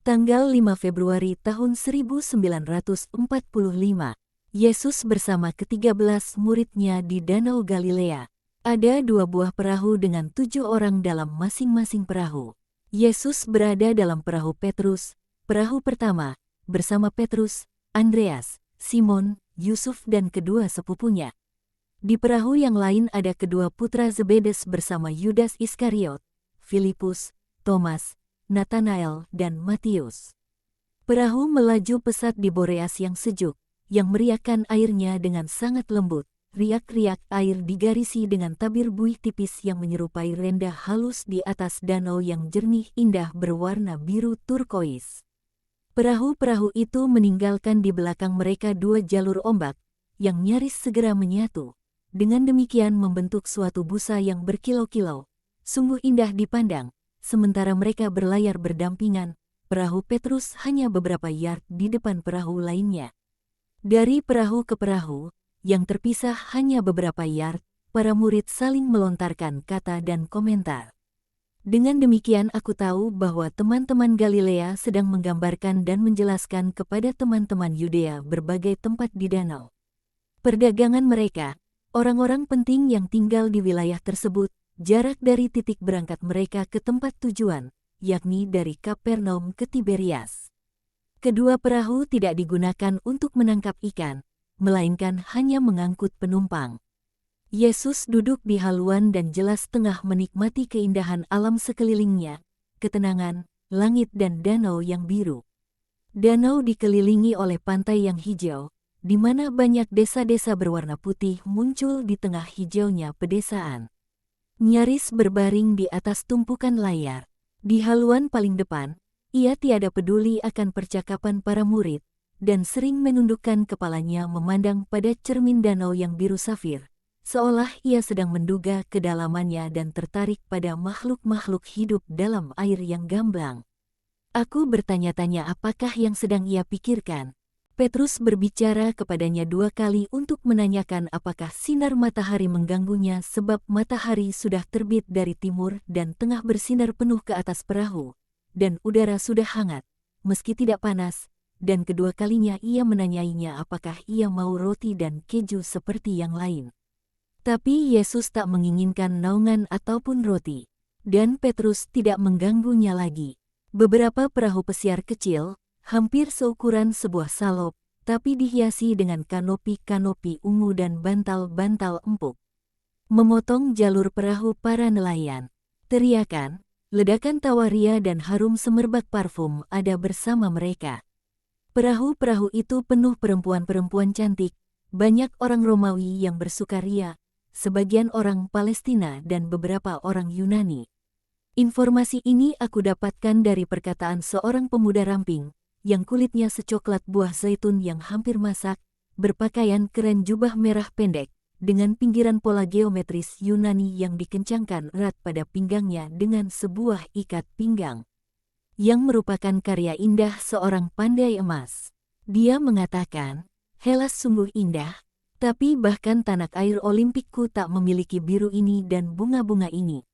Tanggal 5 Februari tahun 1945, Yesus bersama ke-13 muridnya di Danau Galilea. Ada 2 buah perahu dengan 7 orang dalam masing-masing perahu. Yesus berada dalam perahu Petrus, perahu pertama, bersama Petrus, Andreas, Simon, Yusuf dan kedua sepupunya. Di perahu yang lain ada kedua putra Zebedes bersama Yudas Iskariot, Filipus, Thomas, Nathanael, dan Matius. Perahu melaju pesat di Boreas yang sejuk, yang meriakkan airnya dengan sangat lembut. Riak-riak air digarisi dengan tabir buih tipis yang menyerupai renda halus di atas danau yang jernih indah berwarna biru turkois. Perahu-perahu itu meninggalkan di belakang mereka 2 jalur ombak, yang nyaris segera menyatu. Dengan demikian membentuk suatu busa yang berkilau-kilau. Sungguh indah dipandang. Sementara mereka berlayar berdampingan, perahu Petrus hanya beberapa yard di depan perahu lainnya. Dari perahu ke perahu, yang terpisah hanya beberapa yard, para murid saling melontarkan kata dan komentar. Dengan demikian aku tahu bahwa teman-teman Galilea sedang menggambarkan dan menjelaskan kepada teman-teman Yudea berbagai tempat di danau. Perdagangan mereka, orang-orang penting yang tinggal di wilayah tersebut, jarak dari titik berangkat mereka ke tempat tujuan, yakni dari Kapernaum ke Tiberias. Kedua perahu tidak digunakan untuk menangkap ikan, melainkan hanya mengangkut penumpang. Yesus duduk di haluan dan jelas tengah menikmati keindahan alam sekelilingnya, ketenangan, langit dan danau yang biru. Danau dikelilingi oleh pantai yang hijau, di mana banyak desa-desa berwarna putih muncul di tengah hijaunya pedesaan. Nyaris berbaring di atas tumpukan layar. Di haluan paling depan, ia tiada peduli akan percakapan para murid, dan sering menundukkan kepalanya memandang pada cermin danau yang biru safir, seolah ia sedang menduga kedalamannya dan tertarik pada makhluk-makhluk hidup dalam air yang gamblang. Aku bertanya-tanya apakah yang sedang ia pikirkan. Petrus berbicara kepadanya 2 kali untuk menanyakan apakah sinar matahari mengganggunya sebab matahari sudah terbit dari timur dan tengah bersinar penuh ke atas perahu, dan udara sudah hangat, meski tidak panas, dan kedua kalinya ia menanyainya apakah ia mau roti dan keju seperti yang lain. Tapi Yesus tak menginginkan naungan ataupun roti, dan Petrus tidak mengganggunya lagi. Beberapa perahu pesiar kecil, hampir seukuran sebuah salop, tapi dihiasi dengan kanopi-kanopi ungu dan bantal-bantal empuk, memotong jalur perahu para nelayan. Teriakan, ledakan tawaria dan harum semerbak parfum ada bersama mereka. Perahu-perahu itu penuh perempuan-perempuan cantik, banyak orang Romawi yang bersukaria, sebagian orang Palestina dan beberapa orang Yunani. Informasi ini aku dapatkan dari perkataan seorang pemuda ramping, yang kulitnya secoklat buah zaitun yang hampir masak, berpakaian keren jubah merah pendek, dengan pinggiran pola geometris Yunani yang dikencangkan erat pada pinggangnya dengan sebuah ikat pinggang, yang merupakan karya indah seorang pandai emas. Dia mengatakan, Hellas sungguh indah, tapi bahkan tanah air olimpikku tak memiliki biru ini dan bunga-bunga ini.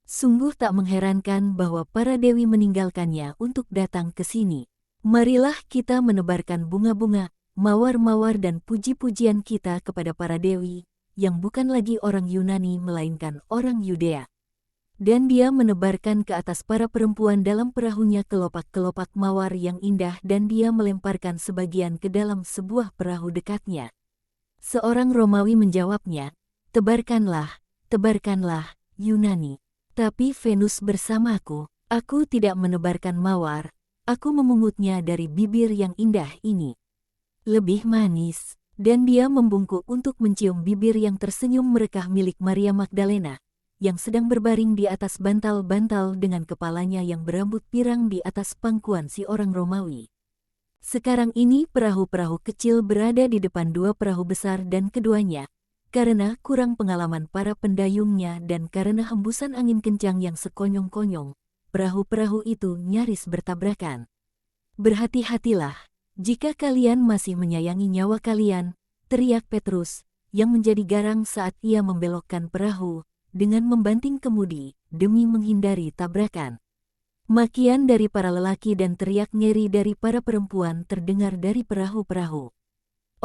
Sungguh tak mengherankan bahwa para dewi meninggalkannya untuk datang ke sini. Marilah kita menebarkan bunga-bunga, mawar-mawar dan puji-pujian kita kepada para dewi, yang bukan lagi orang Yunani melainkan orang Yudea. Dan dia menebarkan ke atas para perempuan dalam perahunya kelopak-kelopak mawar yang indah dan dia melemparkan sebagian ke dalam sebuah perahu dekatnya. Seorang Romawi menjawabnya, tebarkanlah, Yunani. Tapi Venus bersamaku, aku tidak menebarkan mawar. Aku memungutnya dari bibir yang indah ini. Lebih manis, dan dia membungkuk untuk mencium bibir yang tersenyum merekah milik Maria Magdalena, yang sedang berbaring di atas bantal-bantal dengan kepalanya yang berambut pirang di atas pangkuan si orang Romawi. Sekarang ini perahu-perahu kecil berada di depan 2 perahu besar dan keduanya, karena kurang pengalaman para pendayungnya dan karena hembusan angin kencang yang sekonyong-konyong, perahu-perahu itu nyaris bertabrakan. Berhati-hatilah, jika kalian masih menyayangi nyawa kalian, teriak Petrus, yang menjadi garang saat ia membelokkan perahu, dengan membanting kemudi, demi menghindari tabrakan. Makian dari para lelaki dan teriak ngeri dari para perempuan terdengar dari perahu-perahu.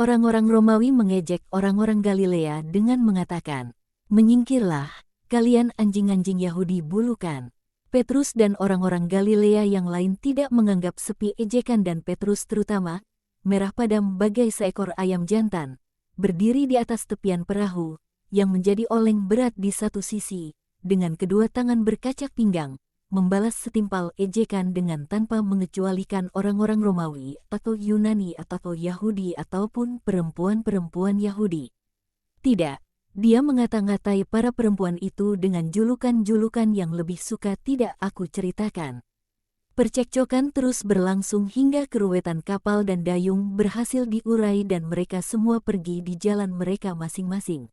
Orang-orang Romawi mengejek orang-orang Galilea dengan mengatakan, "Menyingkirlah, kalian anjing-anjing Yahudi bulukan." Petrus dan orang-orang Galilea yang lain tidak menganggap sepi ejekan dan Petrus terutama, merah padam bagai seekor ayam jantan, berdiri di atas tepian perahu, yang menjadi oleng berat di satu sisi, dengan kedua tangan berkacak pinggang, membalas setimpal ejekan dengan tanpa mengecualikan orang-orang Romawi atau Yunani atau Yahudi ataupun perempuan-perempuan Yahudi. Tidak, dia mengata-ngatai para perempuan itu dengan julukan-julukan yang lebih suka tidak aku ceritakan. Percekcokan terus berlangsung hingga keruwetan kapal dan dayung berhasil diurai dan mereka semua pergi di jalan mereka masing-masing.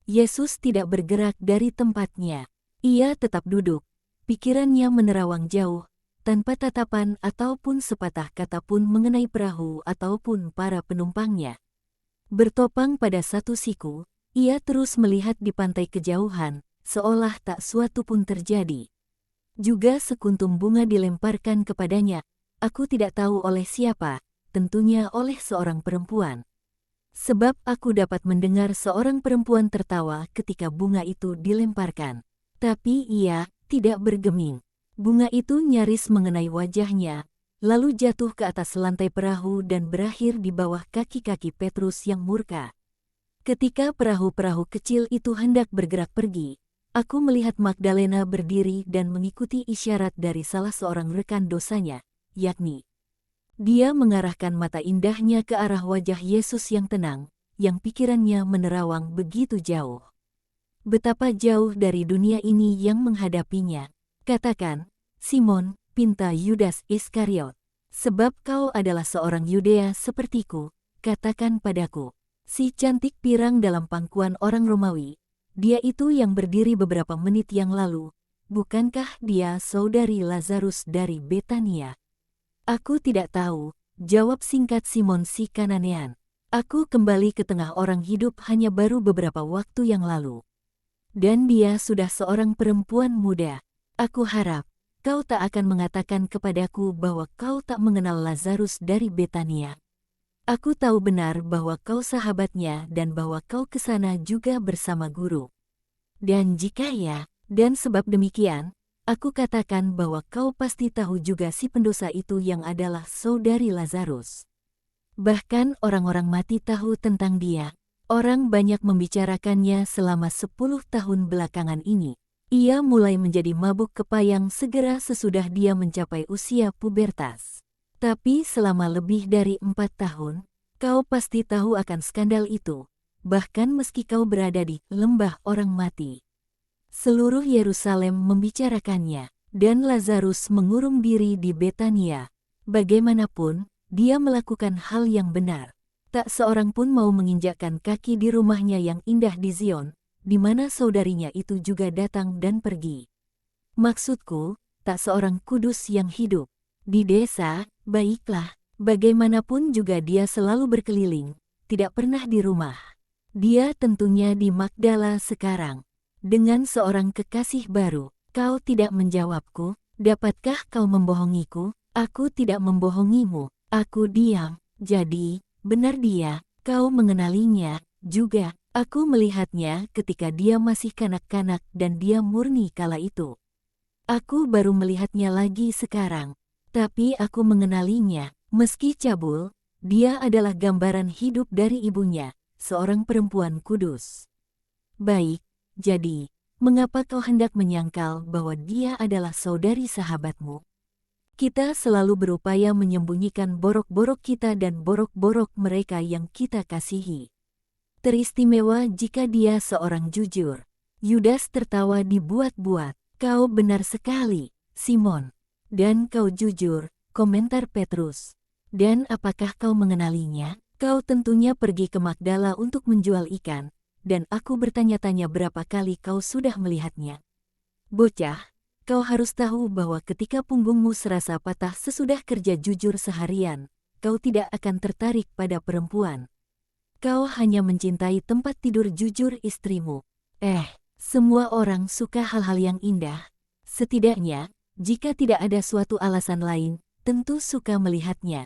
Yesus tidak bergerak dari tempatnya. Ia tetap duduk. Pikirannya menerawang jauh, tanpa tatapan ataupun sepatah kata pun mengenai perahu ataupun para penumpangnya. Bertopang pada satu siku, ia terus melihat di pantai kejauhan, seolah tak suatu pun terjadi. Juga sekuntum bunga dilemparkan kepadanya, aku tidak tahu oleh siapa, tentunya oleh seorang perempuan. Sebab aku dapat mendengar seorang perempuan tertawa ketika bunga itu dilemparkan. Tapi ia tidak bergeming. Bunga itu nyaris mengenai wajahnya, lalu jatuh ke atas lantai perahu dan berakhir di bawah kaki-kaki Petrus yang murka. Ketika perahu-perahu kecil itu hendak bergerak pergi, aku melihat Magdalena berdiri dan mengikuti isyarat dari salah seorang rekan dosanya, yakni dia mengarahkan mata indahnya ke arah wajah Yesus yang tenang, yang pikirannya menerawang begitu jauh. Betapa jauh dari dunia ini yang menghadapinya. Katakan, Simon, pinta Yudas Iskariot, sebab kau adalah seorang Yudea sepertiku, katakan padaku, si cantik pirang dalam pangkuan orang Romawi, dia itu yang berdiri beberapa menit yang lalu, bukankah dia saudari Lazarus dari Betania? Aku tidak tahu, jawab singkat Simon si Kananean. Aku kembali ke tengah orang hidup hanya baru beberapa waktu yang lalu. Dan dia sudah seorang perempuan muda. Aku harap, kau tak akan mengatakan kepadaku bahwa kau tak mengenal Lazarus dari Betania. Aku tahu benar bahwa kau sahabatnya dan bahwa kau ke sana juga bersama guru. Dan jika ya, dan sebab demikian, aku katakan bahwa kau pasti tahu juga si pendosa itu yang adalah saudari Lazarus. Bahkan orang-orang mati tahu tentang dia. Orang banyak membicarakannya selama 10 tahun belakangan ini. Ia mulai menjadi mabuk kepayang segera sesudah dia mencapai usia pubertas. Tapi selama lebih dari 4 tahun, kau pasti tahu akan skandal itu, bahkan meski kau berada di lembah orang mati. Seluruh Yerusalem membicarakannya, dan Lazarus mengurung diri di Betania. Bagaimanapun, dia melakukan hal yang benar. Tak seorang pun mau menginjakkan kaki di rumahnya yang indah di Zion, di mana saudarinya itu juga datang dan pergi. Maksudku, tak seorang kudus yang hidup. Di desa, baiklah, bagaimanapun juga dia selalu berkeliling, tidak pernah di rumah. Dia tentunya di Magdala sekarang, dengan seorang kekasih baru. Kau tidak menjawabku, dapatkah kau membohongiku? Aku tidak membohongimu, aku diam, jadi... Benar dia, kau mengenalinya, juga, aku melihatnya ketika dia masih kanak-kanak dan dia murni kala itu. Aku baru melihatnya lagi sekarang, tapi aku mengenalinya, meski cabul, dia adalah gambaran hidup dari ibunya, seorang perempuan kudus. Baik, jadi, mengapa kau hendak menyangkal bahwa dia adalah saudari sahabatmu? Kita selalu berupaya menyembunyikan borok-borok kita dan borok-borok mereka yang kita kasihi. Teristimewa jika dia seorang jujur. Yudas tertawa dibuat-buat. Kau benar sekali, Simon. Dan kau jujur, komentar Petrus. Dan apakah kau mengenalinya? Kau tentunya pergi ke Magdala untuk menjual ikan, dan aku bertanya-tanya berapa kali kau sudah melihatnya. Bocah, kau harus tahu bahwa ketika punggungmu serasa patah sesudah kerja jujur seharian, kau tidak akan tertarik pada perempuan. Kau hanya mencintai tempat tidur jujur istrimu. Semua orang suka hal-hal yang indah. Setidaknya, Jika tidak ada suatu alasan lain, tentu suka melihatnya.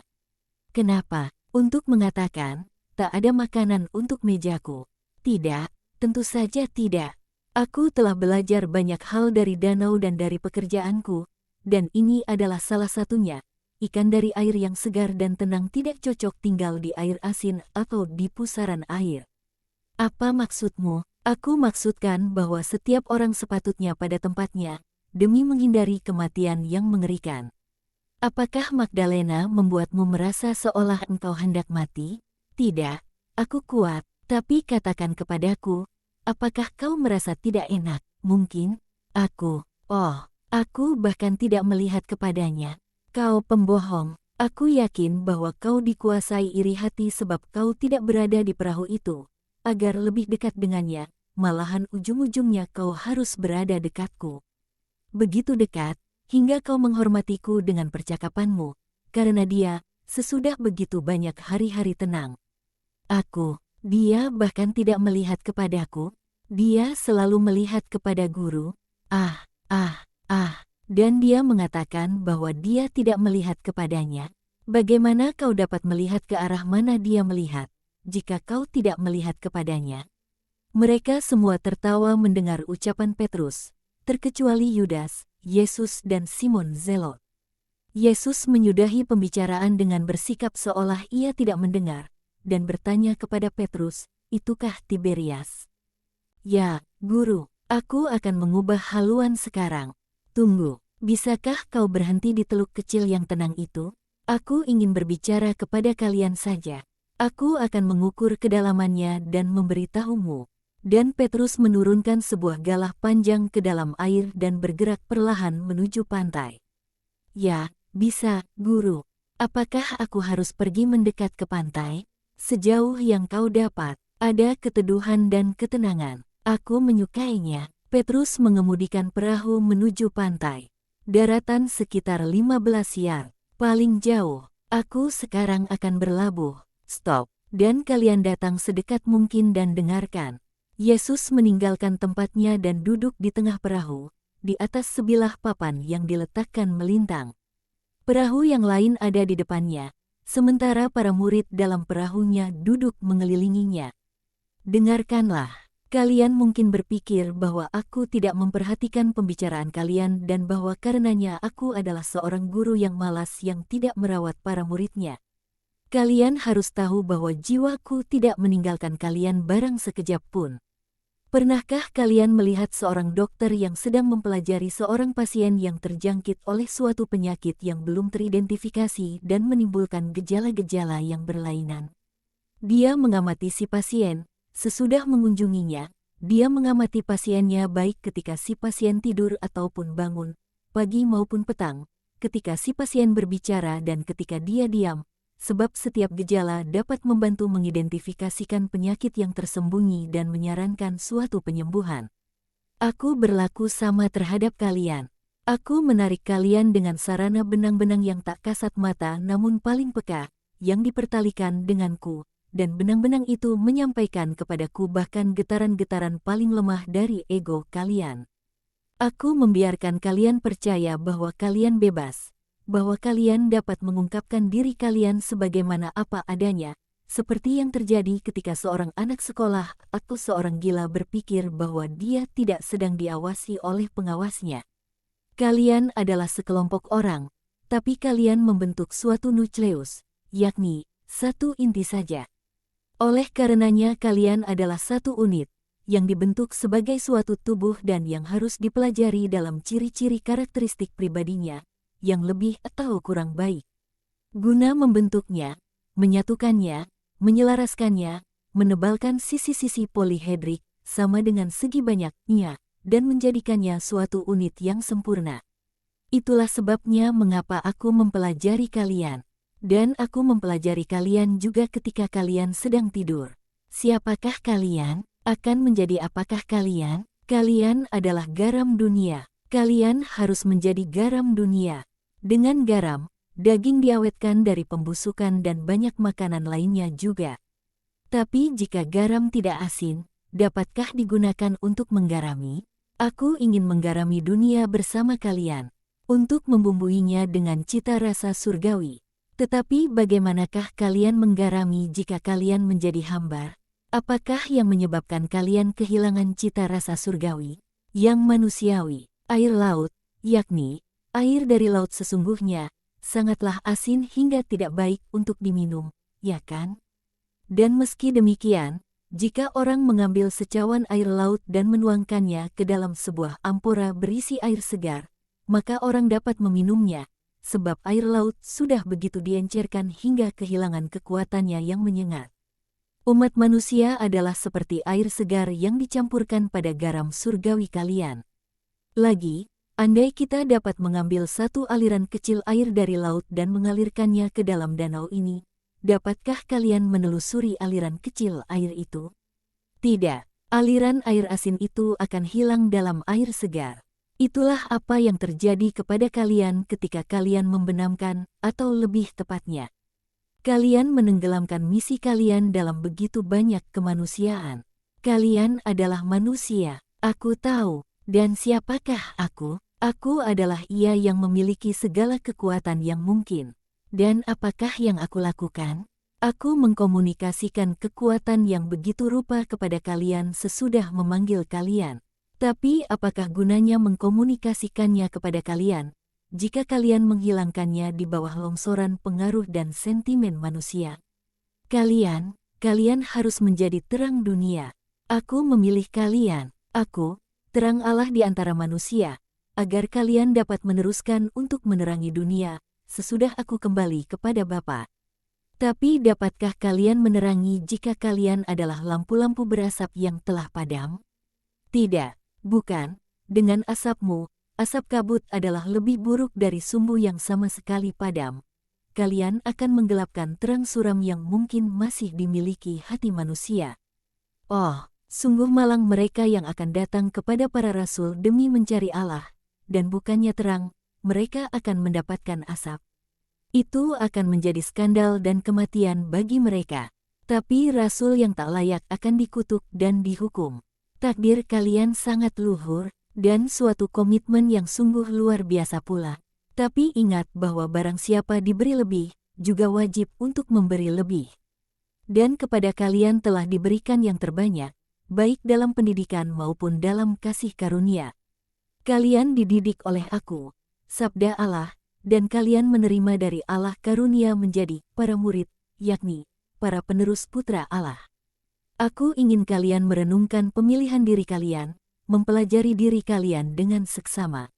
Kenapa? Untuk mengatakan, tak ada makanan untuk mejaku. Tidak, tentu saja tidak. Aku telah belajar banyak hal dari danau dan dari pekerjaanku, dan ini adalah salah satunya. Ikan dari air yang segar dan tenang tidak cocok tinggal di air asin atau di pusaran air. Apa maksudmu? Aku maksudkan bahwa setiap orang sepatutnya pada tempatnya, demi menghindari kematian yang mengerikan. Apakah Magdalena membuatmu merasa seolah engkau hendak mati? Tidak, aku kuat, tapi katakan kepadaku, apakah kau merasa tidak enak? Mungkin, aku bahkan tidak melihat kepadanya. Kau pembohong, aku yakin bahwa kau dikuasai iri hati sebab kau tidak berada di perahu itu. Agar lebih dekat dengannya, malahan ujung-ujungnya kau harus berada dekatku. Begitu dekat, hingga kau menghormatiku dengan percakapanmu, karena dia, sesudah begitu banyak hari-hari tenang. Dia bahkan tidak melihat kepadaku, dia selalu melihat kepada guru, dan dia mengatakan bahwa dia tidak melihat kepadanya. Bagaimana kau dapat melihat ke arah mana dia melihat? Jika kau tidak melihat kepadanya. Mereka semua tertawa mendengar ucapan Petrus, terkecuali Yudas, Yesus dan Simon Zelot. Yesus menyudahi pembicaraan dengan bersikap seolah ia tidak mendengar, dan bertanya kepada Petrus, "Itukah Tiberias?" "Ya, Guru, aku akan mengubah haluan sekarang." "Tunggu, bisakah kau berhenti di teluk kecil yang tenang itu? Aku ingin berbicara kepada kalian saja. Aku akan mengukur kedalamannya dan memberitahumu." Dan Petrus menurunkan sebuah galah panjang ke dalam air dan bergerak perlahan menuju pantai. "Ya, bisa, Guru. Apakah aku harus pergi mendekat ke pantai? Sejauh yang kau dapat, ada keteduhan dan ketenangan. Aku menyukainya." Petrus mengemudikan perahu menuju pantai. Daratan sekitar 15 yard, paling jauh. "Aku sekarang akan berlabuh. Stop, dan kalian datang sedekat mungkin dan dengarkan." Yesus meninggalkan tempatnya dan duduk di tengah perahu, di atas sebilah papan yang diletakkan melintang. Perahu yang lain ada di depannya, sementara para murid dalam perahunya duduk mengelilinginya. "Dengarkanlah, kalian mungkin berpikir bahwa aku tidak memperhatikan pembicaraan kalian dan bahwa karenanya aku adalah seorang guru yang malas yang tidak merawat para muridnya. Kalian harus tahu bahwa jiwaku tidak meninggalkan kalian barang sekejap pun. Pernahkah kalian melihat seorang dokter yang sedang mempelajari seorang pasien yang terjangkit oleh suatu penyakit yang belum teridentifikasi dan menimbulkan gejala-gejala yang berlainan? Dia mengamati si pasien, sesudah mengunjunginya, dia mengamati pasiennya baik ketika si pasien tidur ataupun bangun, pagi maupun petang, ketika si pasien berbicara dan ketika dia diam, sebab setiap gejala dapat membantu mengidentifikasikan penyakit yang tersembunyi dan menyarankan suatu penyembuhan. Aku berlaku sama terhadap kalian. Aku menarik kalian dengan sarana benang-benang yang tak kasat mata namun paling peka, yang dipertalikan denganku, dan benang-benang itu menyampaikan kepadaku bahkan getaran-getaran paling lemah dari ego kalian. Aku membiarkan kalian percaya bahwa kalian bebas, bahwa kalian dapat mengungkapkan diri kalian sebagaimana apa adanya, seperti yang terjadi ketika seorang anak sekolah atau seorang gila berpikir bahwa dia tidak sedang diawasi oleh pengawasnya. Kalian adalah sekelompok orang, tapi kalian membentuk suatu nukleus, yakni satu inti saja. Oleh karenanya kalian adalah satu unit, yang dibentuk sebagai suatu tubuh dan yang harus dipelajari dalam ciri-ciri karakteristik pribadinya, yang lebih atau kurang baik. Guna membentuknya, menyatukannya, menyelaraskannya, menebalkan sisi-sisi polihedrik, sama dengan segi banyaknya, dan menjadikannya suatu unit yang sempurna. Itulah sebabnya mengapa aku mempelajari kalian. Dan aku mempelajari kalian juga ketika kalian sedang tidur. Siapakah kalian? Akan menjadi apakah kalian? Kalian adalah garam dunia. Kalian harus menjadi garam dunia. Dengan garam, daging diawetkan dari pembusukan dan banyak makanan lainnya juga. Tapi jika garam tidak asin, dapatkah digunakan untuk menggarami? Aku ingin menggarami dunia bersama kalian. untuk membumbuinya dengan cita rasa surgawi. Tetapi bagaimanakah kalian menggarami jika kalian menjadi hambar? Apakah yang menyebabkan kalian kehilangan cita rasa surgawi? Yang manusiawi, air laut, yakni air dari laut sesungguhnya, sangatlah asin hingga tidak baik untuk diminum, ya kan? Dan meski demikian, jika orang mengambil secawan air laut dan menuangkannya ke dalam sebuah ampora berisi air segar, maka orang dapat meminumnya, sebab air laut sudah begitu diencerkan hingga kehilangan kekuatannya yang menyengat. Umat manusia adalah seperti air segar yang dicampurkan pada garam surgawi kalian. Lagi, andai kita dapat mengambil satu aliran kecil air dari laut dan mengalirkannya ke dalam danau ini, dapatkah kalian menelusuri aliran kecil air itu? Tidak, aliran air asin itu akan hilang dalam air segar. Itulah apa yang terjadi kepada kalian ketika kalian membenamkan, atau lebih tepatnya, kalian menenggelamkan misi kalian dalam begitu banyak kemanusiaan. Kalian adalah manusia, aku tahu, dan siapakah aku? Aku adalah Ia yang memiliki segala kekuatan yang mungkin. Dan apakah yang aku lakukan? Aku mengkomunikasikan kekuatan yang begitu rupa kepada kalian sesudah memanggil kalian. Tapi apakah gunanya mengkomunikasikannya kepada kalian, jika kalian menghilangkannya di bawah longsoran pengaruh dan sentimen manusia? Kalian harus menjadi terang dunia. Aku memilih kalian, aku, terang Allah di antara manusia, agar kalian dapat meneruskan untuk menerangi dunia, sesudah aku kembali kepada Bapa. Tapi dapatkah kalian menerangi jika kalian adalah lampu-lampu berasap yang telah padam? Tidak, bukan. Dengan asapmu, asap kabut adalah lebih buruk dari sumbu yang sama sekali padam. Kalian akan menggelapkan terang suram yang mungkin masih dimiliki hati manusia. Oh, sungguh malang mereka yang akan datang kepada para rasul demi mencari Allah, dan bukannya terang, mereka akan mendapatkan asap. Itu akan menjadi skandal dan kematian bagi mereka. Tapi rasul yang tak layak akan dikutuk dan dihukum. Takdir kalian sangat luhur, dan suatu komitmen yang sungguh luar biasa pula. Tapi ingat bahwa barang siapa diberi lebih, juga wajib untuk memberi lebih. Dan kepada kalian telah diberikan yang terbanyak, baik dalam pendidikan maupun dalam kasih karunia. Kalian dididik oleh aku, sabda Allah, dan kalian menerima dari Allah karunia menjadi para murid, yakni para penerus putra Allah. Aku ingin kalian merenungkan pemilihan diri kalian, mempelajari diri kalian dengan seksama,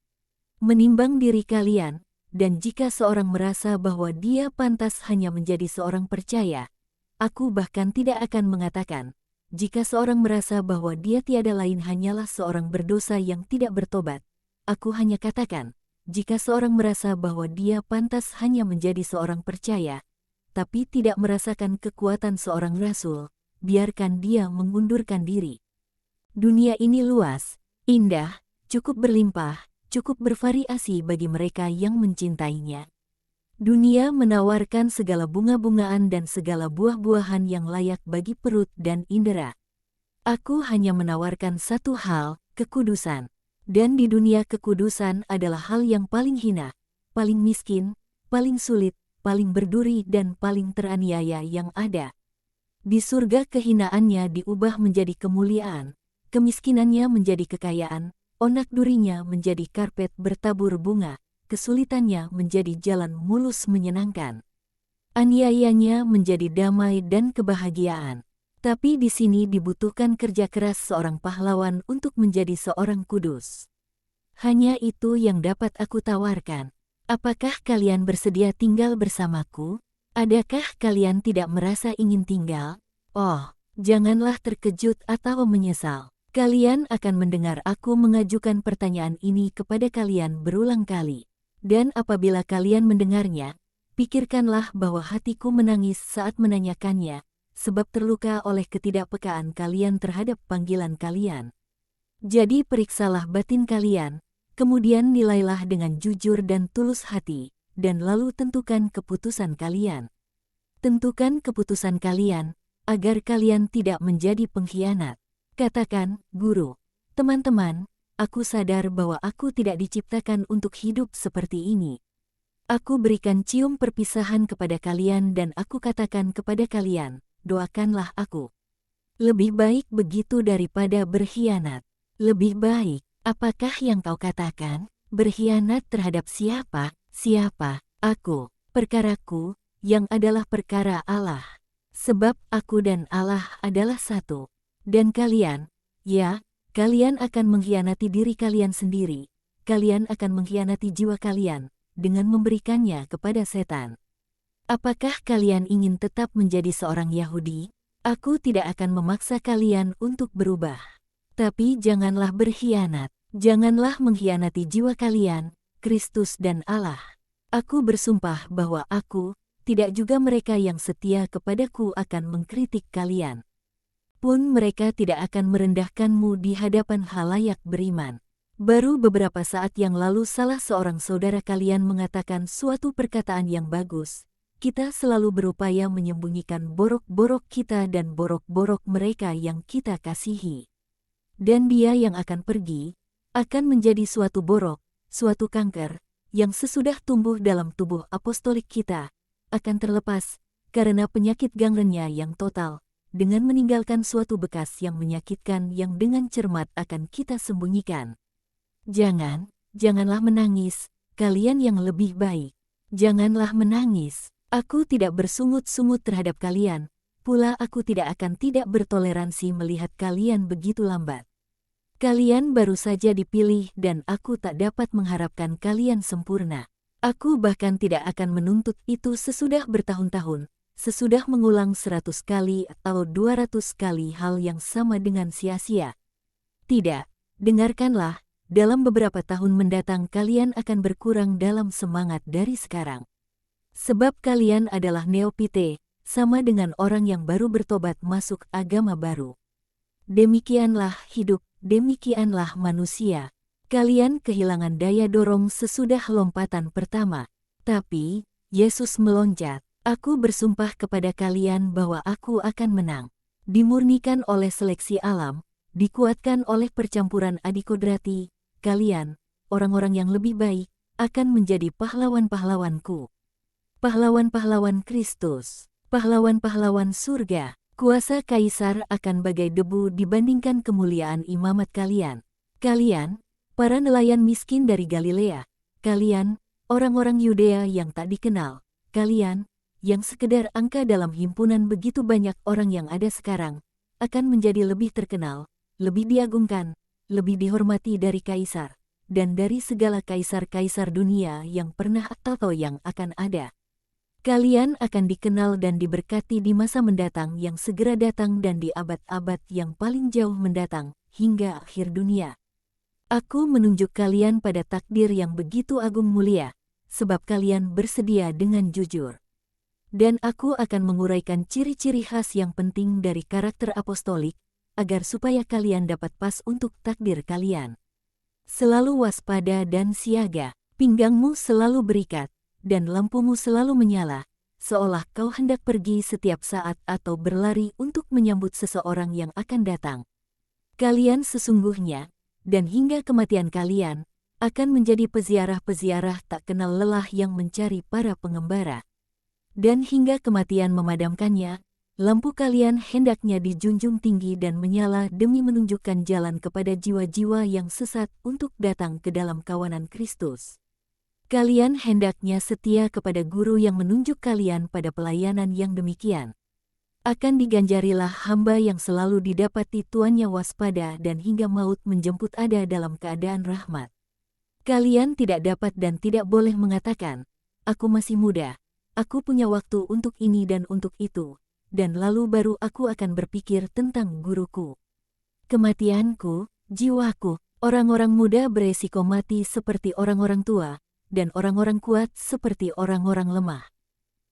menimbang diri kalian, dan jika seorang merasa bahwa dia pantas hanya menjadi seorang percaya, aku bahkan tidak akan mengatakan, jika seorang merasa bahwa dia tiada lain hanyalah seorang berdosa yang tidak bertobat, aku hanya katakan, jika seorang merasa bahwa dia pantas hanya menjadi seorang percaya, tapi tidak merasakan kekuatan seorang rasul, biarkan dia mengundurkan diri. Dunia ini luas, indah, cukup berlimpah, cukup bervariasi bagi mereka yang mencintainya. Dunia menawarkan segala bunga-bungaan dan segala buah-buahan yang layak bagi perut dan indera. Aku hanya menawarkan satu hal, kekudusan. Dan di dunia kekudusan adalah hal yang paling hina, paling miskin, paling sulit, paling berduri dan paling teraniaya yang ada. Di surga kehinaannya diubah menjadi kemuliaan, kemiskinannya menjadi kekayaan, onak durinya menjadi karpet bertabur bunga, kesulitannya menjadi jalan mulus menyenangkan. Aniayanya menjadi damai dan kebahagiaan. Tapi di sini dibutuhkan kerja keras seorang pahlawan untuk menjadi seorang kudus. Hanya itu yang dapat aku tawarkan. Apakah kalian bersedia tinggal bersamaku? Adakah kalian tidak merasa ingin tinggal? Oh, janganlah terkejut atau menyesal. Kalian akan mendengar aku mengajukan pertanyaan ini kepada kalian berulang kali. Dan apabila kalian mendengarnya, pikirkanlah bahwa hatiku menangis saat menanyakannya, sebab terluka oleh ketidakpekaan kalian terhadap panggilan kalian. Jadi periksalah batin kalian, kemudian nilailah dengan jujur dan tulus hati, dan lalu tentukan keputusan kalian. Tentukan keputusan kalian, agar kalian tidak menjadi pengkhianat. Katakan, guru, teman-teman, aku sadar bahwa aku tidak diciptakan untuk hidup seperti ini. Aku berikan cium perpisahan kepada kalian dan aku katakan kepada kalian, doakanlah aku. Lebih baik begitu daripada berkhianat. Lebih baik, apakah yang kau katakan? Berkhianat terhadap siapa? Siapa? Aku. Perkaraku, yang adalah perkara Allah. Sebab aku dan Allah adalah satu. Dan kalian, ya, kalian akan mengkhianati diri kalian sendiri. Kalian akan mengkhianati jiwa kalian dengan memberikannya kepada setan. Apakah kalian ingin tetap menjadi seorang Yahudi? Aku tidak akan memaksa kalian untuk berubah. Tapi janganlah berkhianat. Janganlah mengkhianati jiwa kalian, Kristus dan Allah. Aku bersumpah bahwa aku, tidak juga mereka yang setia kepadaku akan mengkritik kalian. Pun mereka tidak akan merendahkanmu di hadapan halayak beriman. Baru beberapa saat yang lalu salah seorang saudara kalian mengatakan suatu perkataan yang bagus. Kita selalu berupaya menyembunyikan borok-borok kita dan borok-borok mereka yang kita kasihi. Dan dia yang akan pergi, akan menjadi suatu borok, suatu kanker, yang sesudah tumbuh dalam tubuh apostolik kita, akan terlepas, karena penyakit gangrennya yang total, dengan meninggalkan suatu bekas yang menyakitkan yang dengan cermat akan kita sembunyikan. Janganlah menangis, kalian yang lebih baik. Janganlah menangis. Aku tidak bersungut-sungut terhadap kalian, pula aku tidak akan tidak bertoleransi melihat kalian begitu lambat. Kalian baru saja dipilih dan aku tak dapat mengharapkan kalian sempurna. Aku bahkan tidak akan menuntut itu sesudah bertahun-tahun, sesudah mengulang 100 kali atau 200 kali hal yang sama dengan sia-sia. Tidak, dengarkanlah. Dalam beberapa tahun mendatang kalian akan berkurang dalam semangat dari sekarang. Sebab kalian adalah neopite, sama dengan orang yang baru bertobat masuk agama baru. Demikianlah hidup, demikianlah manusia. Kalian kehilangan daya dorong sesudah lompatan pertama. Tapi, Yesus meloncat. Aku bersumpah kepada kalian bahwa aku akan menang. Dimurnikan oleh seleksi alam, dikuatkan oleh percampuran adikodrati, kalian, orang-orang yang lebih baik, akan menjadi pahlawan-pahlawanku. Pahlawan-pahlawan Kristus, pahlawan-pahlawan surga. Kuasa kaisar akan bagai debu dibandingkan kemuliaan imamat kalian. Kalian, para nelayan miskin dari Galilea. Kalian, orang-orang Yudea yang tak dikenal. Kalian, yang sekedar angka dalam himpunan begitu banyak orang yang ada sekarang, akan menjadi lebih terkenal, lebih diagungkan, lebih dihormati dari kaisar, dan dari segala kaisar-kaisar dunia yang pernah atau yang akan ada. Kalian akan dikenal dan diberkati di masa mendatang yang segera datang dan di abad-abad yang paling jauh mendatang, hingga akhir dunia. Aku menunjuk kalian pada takdir yang begitu agung mulia, sebab kalian bersedia dengan jujur. Dan aku akan menguraikan ciri-ciri khas yang penting dari karakter apostolik, agar supaya kalian dapat pas untuk takdir kalian. Selalu waspada dan siaga, pinggangmu selalu berikat, dan lampumu selalu menyala, seolah kau hendak pergi setiap saat atau berlari untuk menyambut seseorang yang akan datang. Kalian sesungguhnya, dan hingga kematian kalian, akan menjadi peziarah-peziarah tak kenal lelah yang mencari para pengembara. Dan hingga kematian memadamkannya, lampu kalian hendaknya dijunjung tinggi dan menyala demi menunjukkan jalan kepada jiwa-jiwa yang sesat untuk datang ke dalam kawanan Kristus. Kalian hendaknya setia kepada guru yang menunjuk kalian pada pelayanan yang demikian. Akan diganjarilah hamba yang selalu didapati tuannya waspada dan hingga maut menjemput ada dalam keadaan rahmat. Kalian tidak dapat dan tidak boleh mengatakan, aku masih muda, aku punya waktu untuk ini dan untuk itu, dan lalu baru aku akan berpikir tentang guruku. Kematianku, jiwaku, orang-orang muda beresiko mati seperti orang-orang tua, dan orang-orang kuat seperti orang-orang lemah.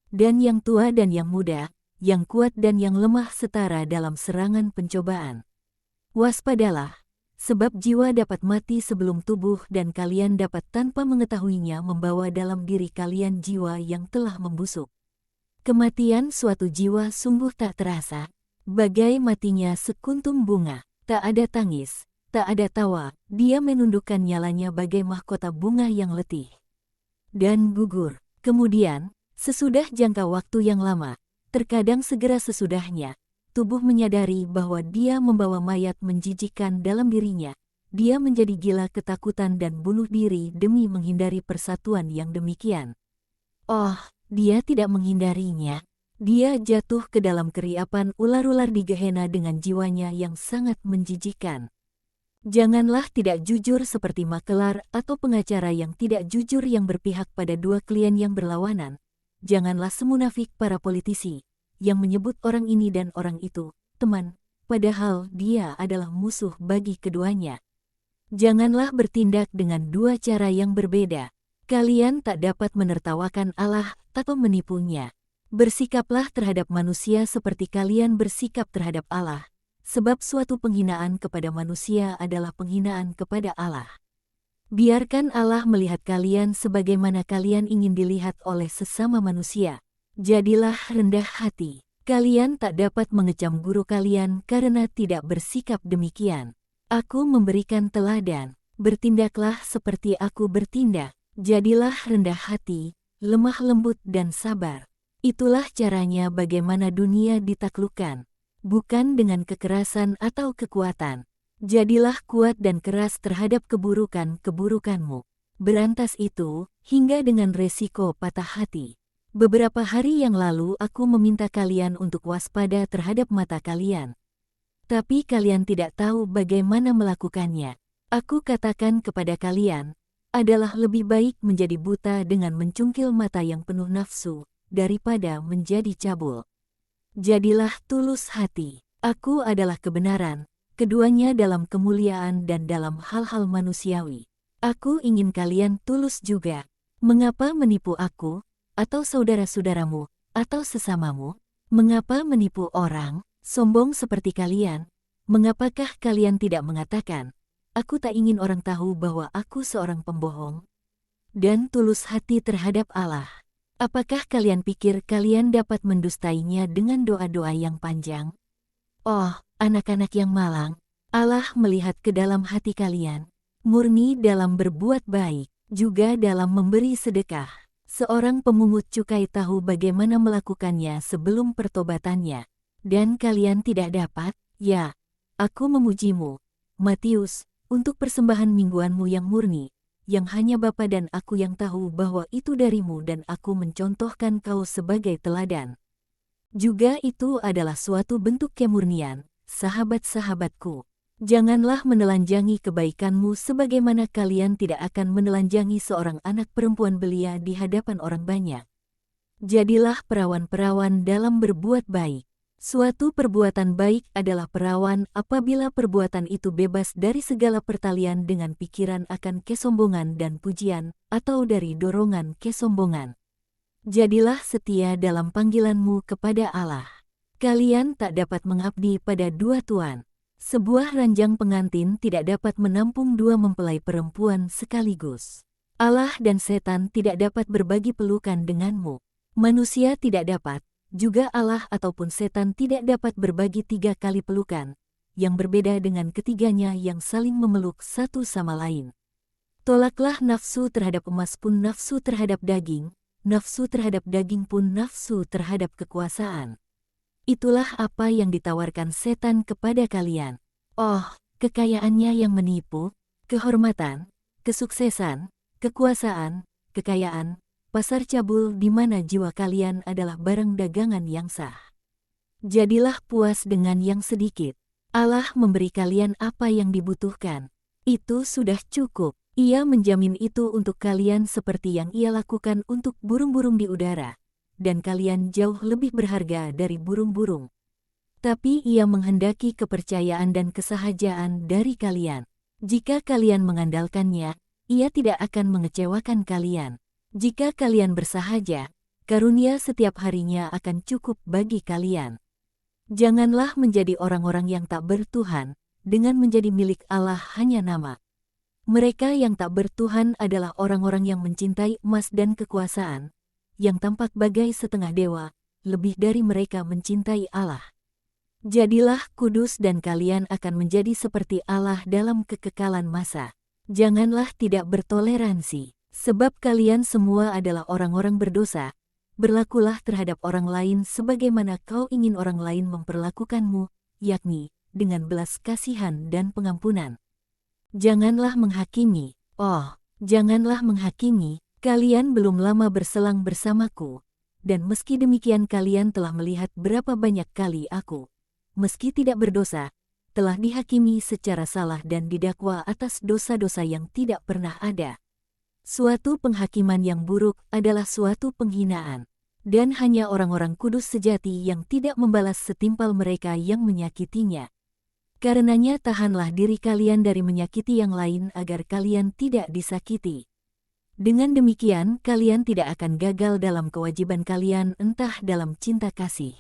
Dan yang tua dan yang muda, yang kuat dan yang lemah setara dalam serangan pencobaan. Waspadalah, sebab jiwa dapat mati sebelum tubuh dan kalian dapat tanpa mengetahuinya membawa dalam diri kalian jiwa yang telah membusuk. Kematian suatu jiwa sungguh tak terasa, bagai matinya sekuntum bunga, tak ada tangis, Tak ada tawa, dia menundukkan nyalanya bagai mahkota bunga yang letih dan gugur. Kemudian, sesudah jangka waktu yang lama, terkadang segera sesudahnya, tubuh menyadari bahwa dia membawa mayat menjijikkan dalam dirinya. Dia menjadi gila ketakutan dan bunuh diri demi menghindari persatuan yang demikian. Oh, dia tidak menghindarinya. Dia jatuh ke dalam keriapan ular-ular di Gehenna dengan jiwanya yang sangat menjijikkan. Janganlah tidak jujur seperti makelar atau pengacara yang tidak jujur yang berpihak pada dua klien yang berlawanan. Janganlah semunafik para politisi yang menyebut orang ini dan orang itu teman, padahal dia adalah musuh bagi keduanya. Janganlah bertindak dengan dua cara yang berbeda. Kalian tak dapat menertawakan Allah atau menipunya. Bersikaplah terhadap manusia seperti kalian bersikap terhadap Allah. Sebab suatu penghinaan kepada manusia adalah penghinaan kepada Allah. Biarkan Allah melihat kalian sebagaimana kalian ingin dilihat oleh sesama manusia. Jadilah rendah hati. Kalian tak dapat mengecam guru kalian karena tidak bersikap demikian. Aku memberikan teladan. Bertindaklah seperti aku bertindak. Jadilah rendah hati, lemah lembut dan sabar. Itulah caranya bagaimana dunia ditaklukkan. Bukan dengan kekerasan atau kekuatan. Jadilah kuat dan keras terhadap keburukan-keburukanmu. Berantas itu, hingga dengan resiko patah hati. Beberapa hari yang lalu aku meminta kalian untuk waspada terhadap mata kalian. Tapi kalian tidak tahu bagaimana melakukannya. Aku katakan kepada kalian, adalah lebih baik menjadi buta dengan mencungkil mata yang penuh nafsu, daripada menjadi cabul. Jadilah tulus hati. Aku adalah kebenaran, keduanya dalam kemuliaan dan dalam hal-hal manusiawi. Aku ingin kalian tulus juga. Mengapa menipu aku, atau saudara-saudaramu, atau sesamamu? Mengapa menipu orang, sombong seperti kalian? Mengapakah kalian tidak mengatakan, aku tak ingin orang tahu bahwa aku seorang pembohong? Dan tulus hati terhadap Allah. Apakah kalian pikir kalian dapat mendustainya dengan doa-doa yang panjang? Oh, anak-anak yang malang, Allah melihat ke dalam hati kalian, murni dalam berbuat baik, juga dalam memberi sedekah. Seorang pemungut cukai tahu bagaimana melakukannya sebelum pertobatannya. Dan kalian tidak dapat, ya, aku memujimu, Matius, untuk persembahan mingguanmu yang murni, yang hanya Bapa dan aku yang tahu bahwa itu darimu dan aku mencontohkan kau sebagai teladan. Juga itu adalah suatu bentuk kemurnian, sahabat-sahabatku. Janganlah menelanjangi kebaikanmu sebagaimana kalian tidak akan menelanjangi seorang anak perempuan belia di hadapan orang banyak. Jadilah perawan-perawan dalam berbuat baik. Suatu perbuatan baik adalah perawan apabila perbuatan itu bebas dari segala pertalian dengan pikiran akan kesombongan dan pujian, atau dari dorongan kesombongan. Jadilah setia dalam panggilanmu kepada Allah. Kalian tak dapat mengabdi pada dua tuan. Sebuah ranjang pengantin tidak dapat menampung dua mempelai perempuan sekaligus. Allah dan setan tidak dapat berbagi pelukan denganmu. Manusia tidak dapat. Juga Allah ataupun setan tidak dapat berbagi 3 kali pelukan, yang berbeda dengan ketiganya yang saling memeluk satu sama lain. Tolaklah nafsu terhadap emas pun nafsu terhadap daging, nafsu terhadap daging pun nafsu terhadap kekuasaan. Itulah apa yang ditawarkan setan kepada kalian. Oh, kekayaannya yang menipu, kehormatan, kesuksesan, kekuasaan, kekayaan, pasar cabul di mana jiwa kalian adalah barang dagangan yang sah. Jadilah puas dengan yang sedikit. Allah memberi kalian apa yang dibutuhkan. Itu sudah cukup. Ia menjamin itu untuk kalian seperti yang Ia lakukan untuk burung-burung di udara. Dan kalian jauh lebih berharga dari burung-burung. Tapi Ia menghendaki kepercayaan dan kesahajaan dari kalian. Jika kalian mengandalkannya, Ia tidak akan mengecewakan kalian. Jika kalian bersahaja, karunia setiap harinya akan cukup bagi kalian. Janganlah menjadi orang-orang yang tak bertuhan, dengan menjadi milik Allah hanya nama. Mereka yang tak bertuhan adalah orang-orang yang mencintai emas dan kekuasaan, yang tampak bagai setengah dewa, lebih dari mereka mencintai Allah. Jadilah kudus dan kalian akan menjadi seperti Allah dalam kekekalan masa. Janganlah tidak bertoleransi, sebab kalian semua adalah orang-orang berdosa. Berlakulah terhadap orang lain sebagaimana kau ingin orang lain memperlakukanmu, yakni dengan belas kasihan dan pengampunan. Janganlah menghakimi, janganlah menghakimi, kalian belum lama berselang bersamaku. Dan meski demikian kalian telah melihat berapa banyak kali aku, meski tidak berdosa, telah dihakimi secara salah dan didakwa atas dosa-dosa yang tidak pernah ada. Suatu penghakiman yang buruk adalah suatu penghinaan, dan hanya orang-orang kudus sejati yang tidak membalas setimpal mereka yang menyakitinya. Karenanya tahanlah diri kalian dari menyakiti yang lain agar kalian tidak disakiti. Dengan demikian, kalian tidak akan gagal dalam kewajiban kalian, entah dalam cinta kasih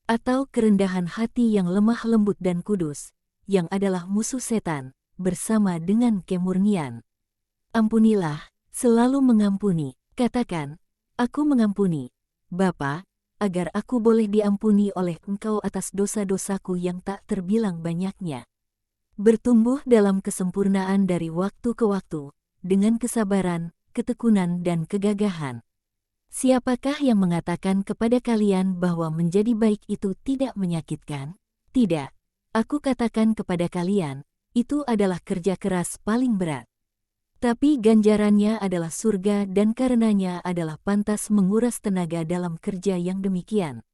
atau kerendahan hati yang lemah lembut dan kudus, yang adalah musuh setan, bersama dengan kemurnian. Ampunilah, selalu mengampuni. Katakan, aku mengampuni, Bapa, agar aku boleh diampuni oleh Engkau atas dosa-dosaku yang tak terbilang banyaknya. Bertumbuh dalam kesempurnaan dari waktu ke waktu, dengan kesabaran, ketekunan dan kegagahan. Siapakah yang mengatakan kepada kalian bahwa menjadi baik itu tidak menyakitkan? Tidak. Aku katakan kepada kalian, itu adalah kerja keras paling berat. Tapi ganjarannya adalah surga dan karenanya adalah pantas menguras tenaga dalam kerja yang demikian.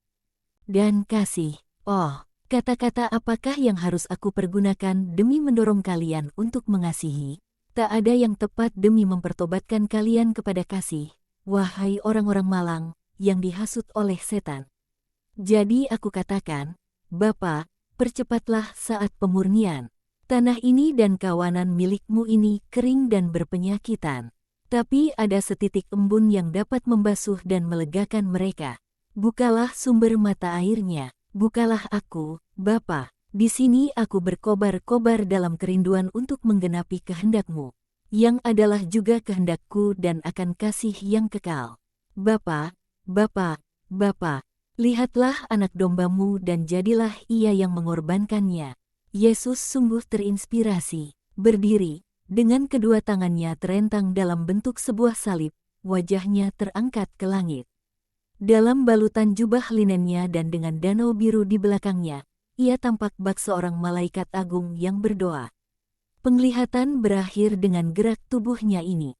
Dan kasih, kata-kata apakah yang harus aku pergunakan demi mendorong kalian untuk mengasihi? Tak ada yang tepat demi mempertobatkan kalian kepada kasih, wahai orang-orang malang, yang dihasut oleh setan. Jadi aku katakan, Bapa, percepatlah saat pemurnian. Tanah ini dan kawanan milikmu ini kering dan berpenyakitan. Tapi ada setitik embun yang dapat membasuh dan melegakan mereka. Bukalah sumber mata airnya, bukalah aku, Bapa. Di sini aku berkobar-kobar dalam kerinduan untuk menggenapi kehendak-Mu, yang adalah juga kehendakku dan akan kasih yang kekal. Bapa, Bapa, Bapa, lihatlah anak domba-Mu dan jadilah ia yang mengorbankannya. Yesus sungguh terinspirasi, berdiri, dengan kedua tangannya terentang dalam bentuk sebuah salib, wajahnya terangkat ke langit. Dalam balutan jubah linennya dan dengan danau biru di belakangnya, ia tampak bak seorang malaikat agung yang berdoa. Penglihatan berakhir dengan gerak tubuhnya ini.